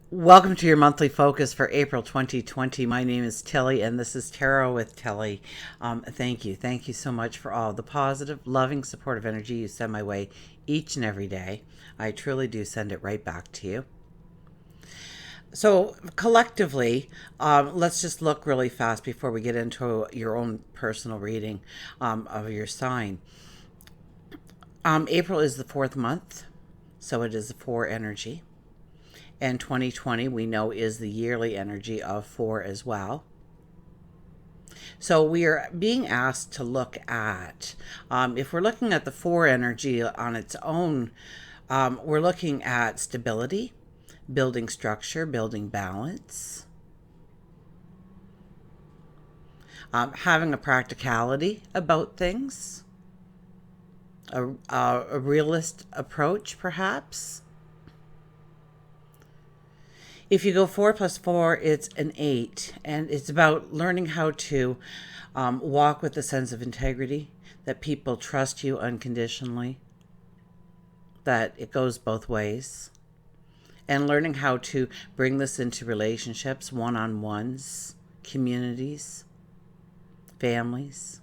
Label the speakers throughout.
Speaker 1: Welcome to your monthly focus for April 2020. My name is Tilly, and this is Tarot with Tilly. Thank you. Thank you so much for all the positive, loving, supportive energy you send my way each and every day. I truly do send it right back to you. So, collectively, let's just look really fast before we get into your own personal reading of your sign. April is the fourth month, so it is the four energy. And 2020, we know, is the yearly energy of four as well. So we are being asked to look at, if we're looking at the four energy on its own, we're looking at stability, building structure, building balance, having a practicality about things, a realist approach, perhaps. If you go 4 plus 4, it's an 8, and it's about learning how to walk with a sense of integrity, that people trust you unconditionally, that it goes both ways, and learning how to bring this into relationships, one-on-ones, communities, families.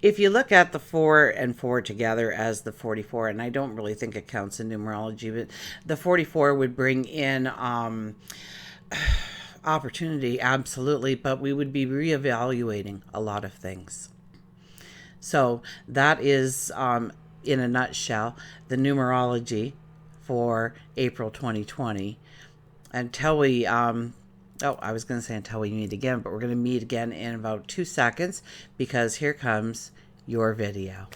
Speaker 1: If you look at the 4 and 4 together as the 44, and I don't really think it counts in numerology, but the 44 would bring in opportunity, absolutely, but we would be reevaluating a lot of things. So that is, in a nutshell, the numerology for April 2020. Until we I was going to say until we meet again, but we're going to meet again in about 2 seconds because here comes your video.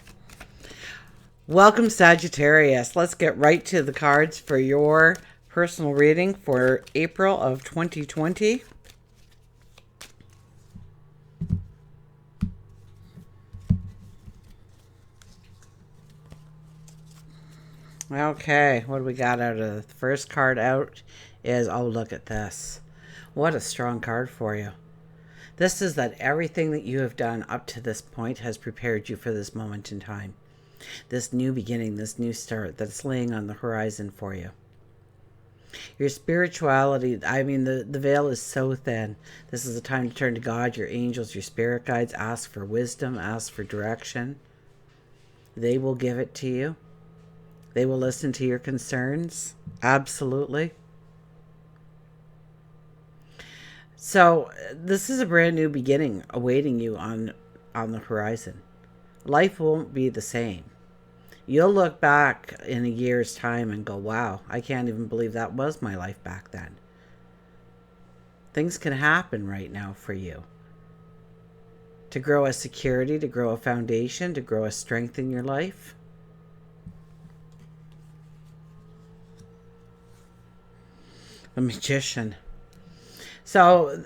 Speaker 1: Welcome, Sagittarius. Let's get right to the cards for your personal reading for April of 2020. Okay, what do we got out of the first card out is, oh, look at this. What a strong card for you. This is that everything that you have done up to this point has prepared you for this moment in time. This new beginning, this new start that's laying on the horizon for you. Your spirituality, I mean, the veil is so thin. This is a time to turn to God, your angels, your spirit guides. Ask for wisdom, ask for direction. They will give it to you. They will listen to your concerns. Absolutely. So this is a brand new beginning awaiting you on the horizon. Life won't be the same. You'll look back in a year's time and go, wow, I can't even believe that was my life back then. Things can happen right now for you. To grow a security, to grow a foundation, to grow a strength in your life. The Magician. So,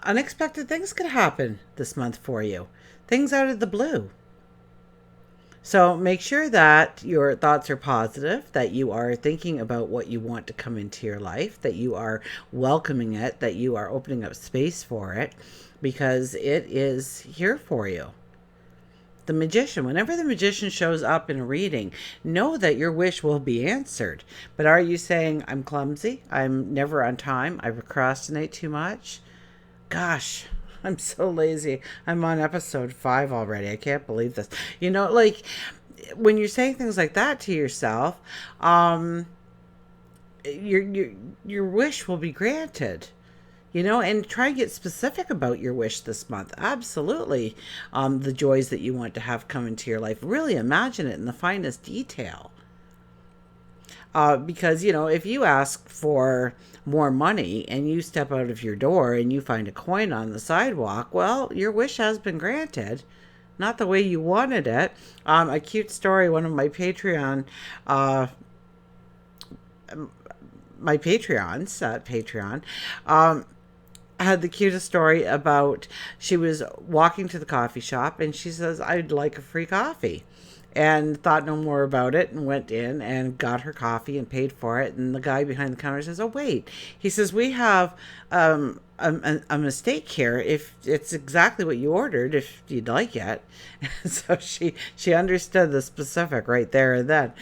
Speaker 1: unexpected things could happen this month for you. Things out of the blue. So, make sure that your thoughts are positive, that you are thinking about what you want to come into your life, that you are welcoming it, that you are opening up space for it, because it is here for you. The Magician. Whenever the Magician shows up in a reading, know that your wish will be answered. But are you saying, I'm clumsy, I'm never on time, I procrastinate too much? Gosh, I'm so lazy. I'm on episode 5 already. I can't believe this. You know, like, when you're saying things like that to yourself, your wish will be granted. You know, and try and get specific about your wish this month. Absolutely. The joys that you want to have come into your life. Really imagine it in the finest detail. Because, you know, if you ask for more money and you step out of your door and you find a coin on the sidewalk, well, your wish has been granted. Not the way you wanted it. A cute story, one of my Patreons at Patreon, had the cutest story about, she was walking to the coffee shop and she says, I'd like a free coffee, and thought no more about it and went in and got her coffee and paid for it. And the guy behind the counter says, oh, wait. He says, we have a mistake here. If it's exactly what you ordered, if you'd like it. So she understood the specific right there and then.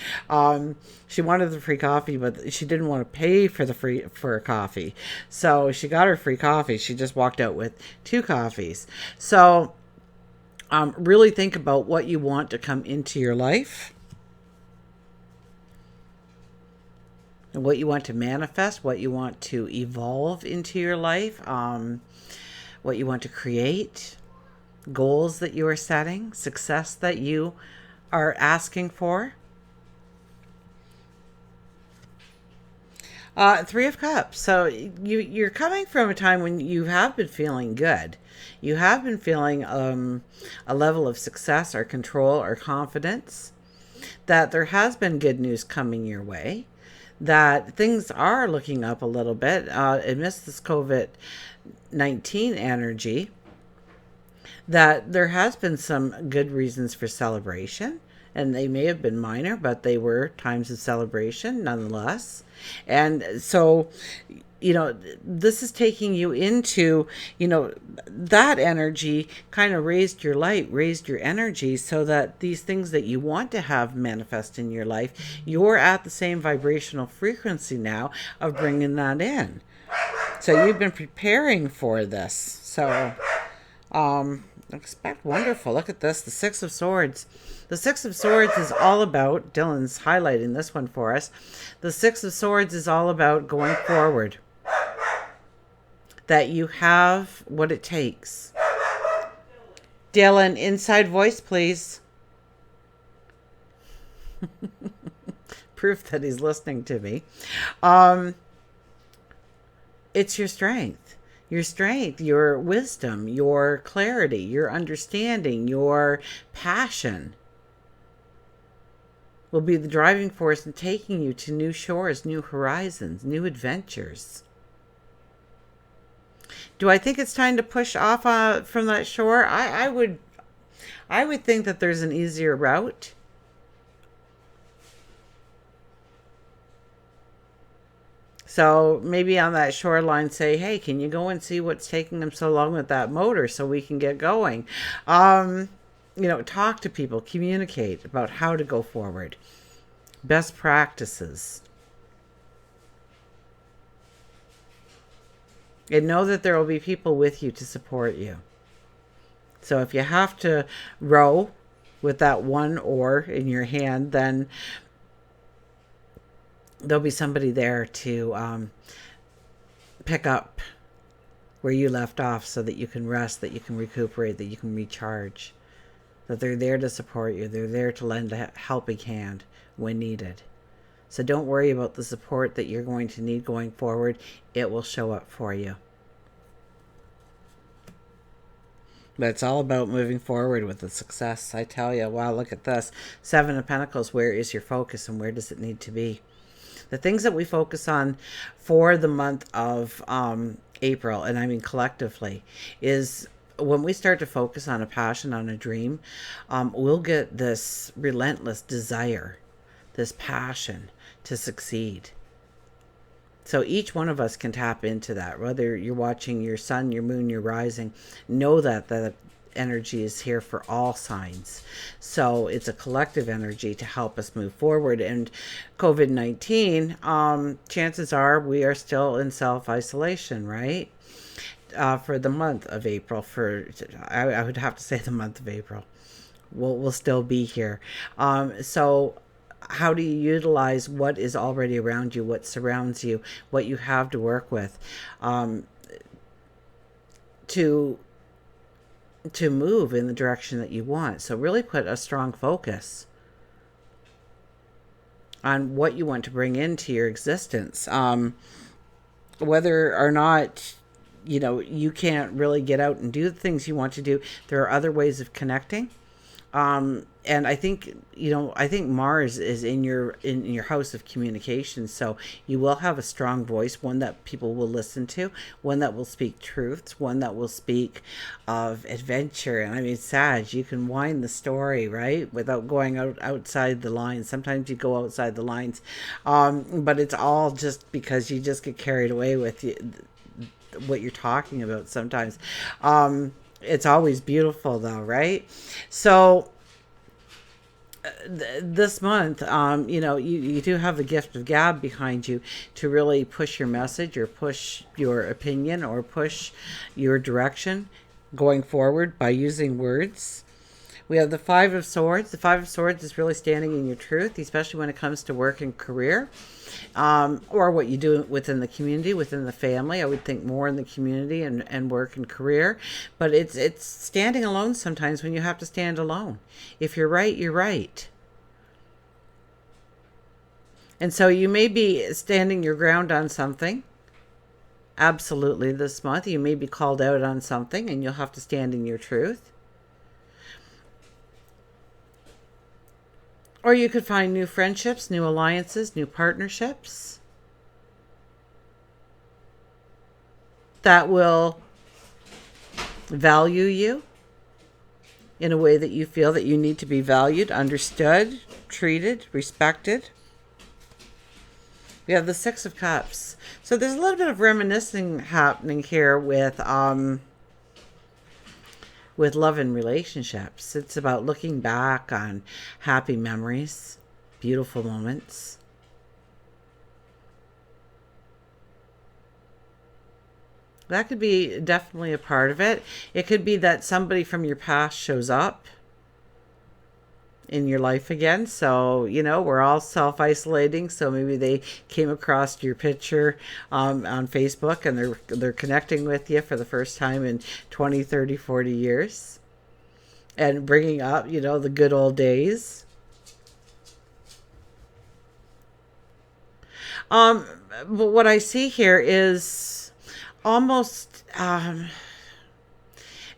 Speaker 1: She wanted the free coffee, but she didn't want to pay for for a coffee. So she got her free coffee. She just walked out with 2 coffees. So really think about what you want to come into your life, and what you want to manifest, what you want to evolve into your life, what you want to create, goals that you are setting, success that you are asking for. 3 of Cups. So you're coming from a time when you have been feeling good. You have been feeling a level of success or control or confidence. That there has been good news coming your way. That things are looking up a little bit amidst this COVID-19 energy. That there has been some good reasons for celebration. And they may have been minor, but they were times of celebration nonetheless. And so, this is taking you into, that energy kind of raised your light, raised your energy so that these things that you want to have manifest in your life, you're at the same vibrational frequency now of bringing that in. So you've been preparing for this. So, expect wonderful. Look at this, the 6 of Swords. The 6 of Swords is all about, Dylan's highlighting this one for us. The 6 of Swords is all about going forward. That you have what it takes. Dylan, inside voice, please. Proof that he's listening to me. It's your strength. Your strength, your wisdom, your clarity, your understanding, your passion will be the driving force in taking you to new shores, new horizons, new adventures. Do I think it's time to push off from that shore? I would think that there's an easier route. So maybe on that shoreline say, hey, can you go and see what's taking them so long with that motor so we can get going? Talk to people, communicate about how to go forward. Best practices. And know that there will be people with you to support you. So if you have to row with that one oar in your hand, then there'll be somebody there to pick up where you left off so that you can rest, that you can recuperate, that you can recharge. That they're there to support you. They're there to lend a helping hand when needed. So don't worry about the support that you're going to need going forward. It will show up for you. But it's all about moving forward with the success. I tell you, wow, look at this. 7 of Pentacles. Where is your focus and where does it need to be? The things that we focus on for the month of April, and I mean collectively, is when we start to focus on a passion, on a dream, we'll get this relentless desire, this passion to succeed. So each one of us can tap into that. Whether you're watching your sun, your moon, your rising, know that the energy is here for all signs. So it's a collective energy to help us move forward. And COVID-19, chances are we are still in self-isolation, right? For the month of April. I would have to say the month of April. We'll still be here. So how do you utilize what is already around you, what surrounds you, what you have to work with, to move in the direction that you want? So really put a strong focus on what you want to bring into your existence. Whether or not, you can't really get out and do the things you want to do, there are other ways of connecting. And I think, I think Mars is in your house of communication. So you will have a strong voice, one that people will listen to, one that will speak truths, one that will speak of adventure. And I mean, Sag, you can wind the story, right? Without going outside the lines. Sometimes you go outside the lines. But it's all just because you just get carried away with what you're talking about sometimes. It's always beautiful though, right? So this month, you do have the gift of gab behind you to really push your message or push your opinion or push your direction going forward by using words. We have the Five of Swords. The Five of Swords is really standing in your truth, especially when it comes to work and career, or what you do within the community, within the family. I would think more in the community and work and career. But it's standing alone sometimes when you have to stand alone. If you're right, you're right. And so you may be standing your ground on something. Absolutely, this month. You may be called out on something and you'll have to stand in your truth. Or you could find new friendships, new alliances, new partnerships that will value you in a way that you feel that you need to be valued, understood, treated, respected. We have the Six of Cups. So there's a little bit of reminiscing happening here with love and relationships. It's about looking back on happy memories, beautiful moments. That could be definitely a part of it. It could be that somebody from your past shows up in your life again. So, we're all self-isolating. So maybe they came across your picture on Facebook and they're connecting with you for the first time in 20, 30, 40 years and bringing up, the good old days. But what I see here is almost,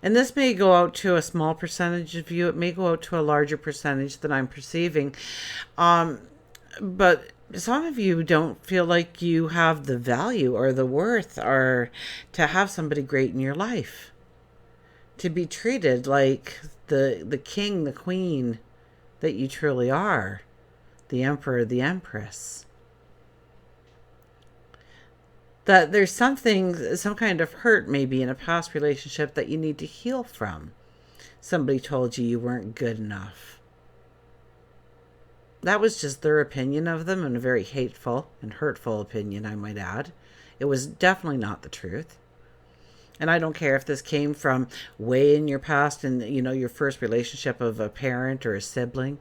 Speaker 1: and this may go out to a small percentage of you. It may go out to a larger percentage than I'm perceiving. But some of you don't feel like you have the value or the worth or to have somebody great in your life. To be treated like the king, the queen that you truly are. The emperor, the empress. That there's some kind of hurt maybe in a past relationship that you need to heal from. Somebody told you weren't good enough. That was just their opinion of them, and a very hateful and hurtful opinion, I might add. It was definitely not the truth. And I don't care if this came from way in your past and, your first relationship of a parent or a sibling.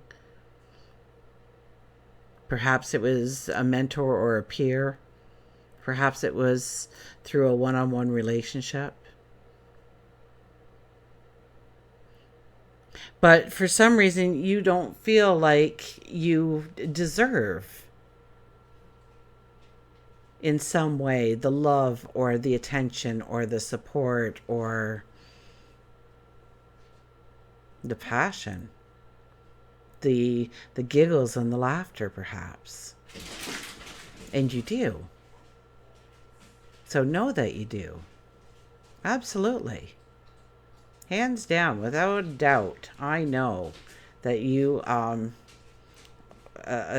Speaker 1: Perhaps it was a mentor or a peer. Perhaps it was through a one-on-one relationship. But for some reason, you don't feel like you deserve, in some way, the love or the attention or the support or the passion, the giggles and the laughter, perhaps. And you do. So know that you do. Absolutely. Hands down, without a doubt, I know that you, a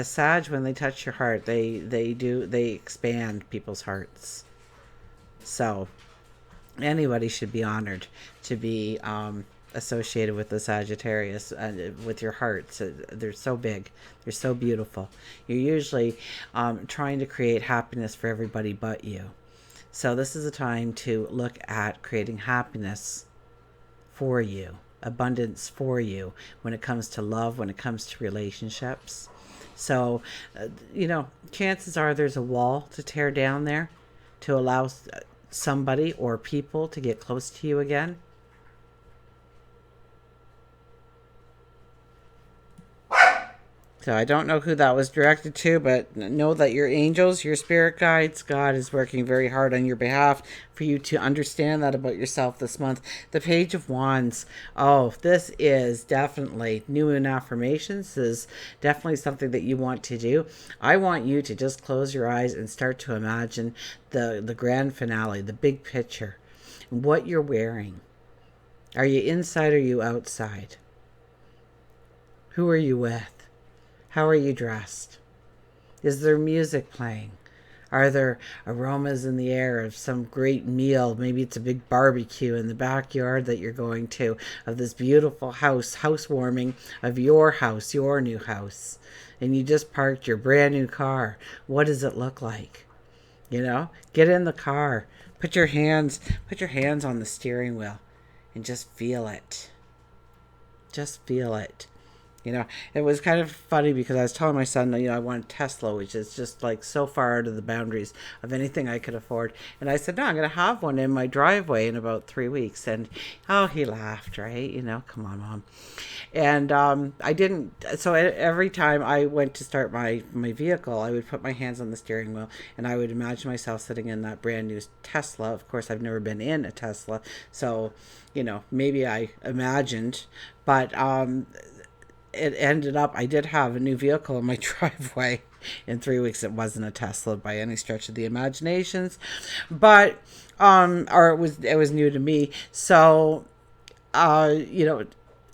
Speaker 1: Sag, when they touch your heart, they expand people's hearts. So anybody should be honored to be associated with the Sagittarius, with your hearts. They're so big. They're so beautiful. You're usually trying to create happiness for everybody but you. So this is a time to look at creating happiness for you, abundance for you when it comes to love, when it comes to relationships. So, chances are there's a wall to tear down there to allow somebody or people to get close to you again. So I don't know who that was directed to, but know that your angels, your spirit guides, God is working very hard on your behalf for you to understand that about yourself this month. The Page of Wands. Oh, this is definitely new Moon Affirmations. This is definitely something that you want to do. I want you to just close your eyes and start to imagine the grand finale, the big picture, what you're wearing. Are you inside or are you outside? Who are you with? How are you dressed? Is there music playing? Are there aromas in the air of some great meal? Maybe it's a big barbecue in the backyard that you're going to, of this beautiful housewarming of your house, your new house. And you just parked your brand new car. What does it look like? Get in the car. Put your hands on the steering wheel and just feel it. Just feel it. It was kind of funny because I was telling my son, I want a Tesla, which is just like so far out of the boundaries of anything I could afford. And I said, no, I'm going to have one in my driveway in about 3 weeks. And, oh, he laughed, right? Come on, Mom. And I didn't. So every time I went to start my vehicle, I would put my hands on the steering wheel and I would imagine myself sitting in that brand new Tesla. Of course, I've never been in a Tesla. So, maybe I imagined. But it ended up, I did have a new vehicle in my driveway in 3 weeks. It wasn't a Tesla by any stretch of the imaginations, but or it was new to me. So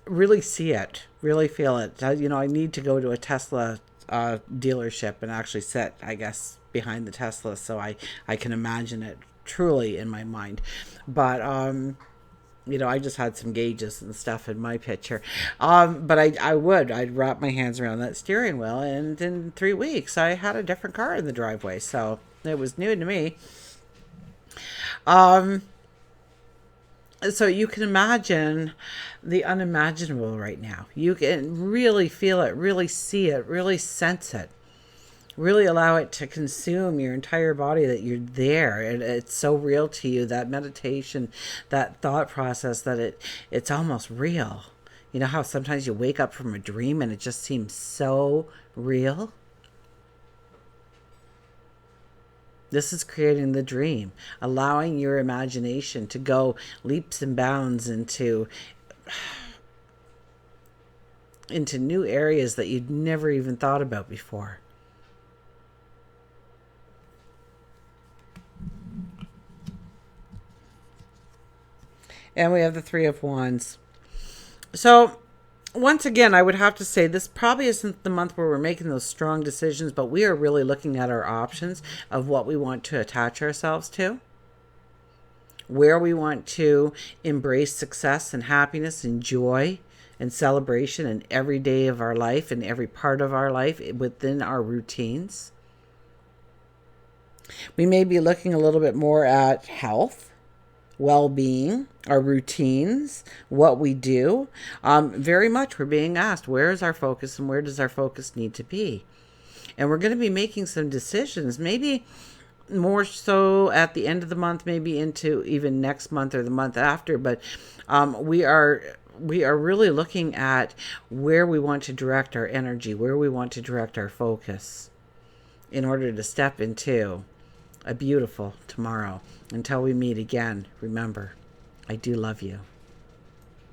Speaker 1: really see it, really feel it. I need to go to a Tesla dealership and actually sit, I guess, behind the Tesla so I can imagine it truly in my mind. But I just had some gauges and stuff in my picture. But I'd wrap my hands around that steering wheel, and in 3 weeks, I had a different car in the driveway. So it was new to me. So you can imagine the unimaginable right now. You can really feel it, really see it, really sense it. Really allow it to consume your entire body, that you're there and it's so real to you, that meditation, that thought process, that it's almost real. You know how sometimes you wake up from a dream and it just seems so real? This is creating the dream, allowing your imagination to go leaps and bounds into new areas that you'd never even thought about before. And we have the Three of Wands. So, once again, I would have to say this probably isn't the month where we're making those strong decisions, but we are really looking at our options of what we want to attach ourselves to, where we want to embrace success and happiness and joy and celebration in every day of our life and every part of our life within our routines. We may be looking a little bit more at health, well-being, our routines, what we do. Very much we're being asked, where is our focus and where does our focus need to be? And we're going to be making some decisions, maybe more so at the end of the month, maybe into even next month or the month after. But we are really looking at where we want to direct our energy, where we want to direct our focus in order to step into a beautiful tomorrow. Until we meet again, remember, I do love you.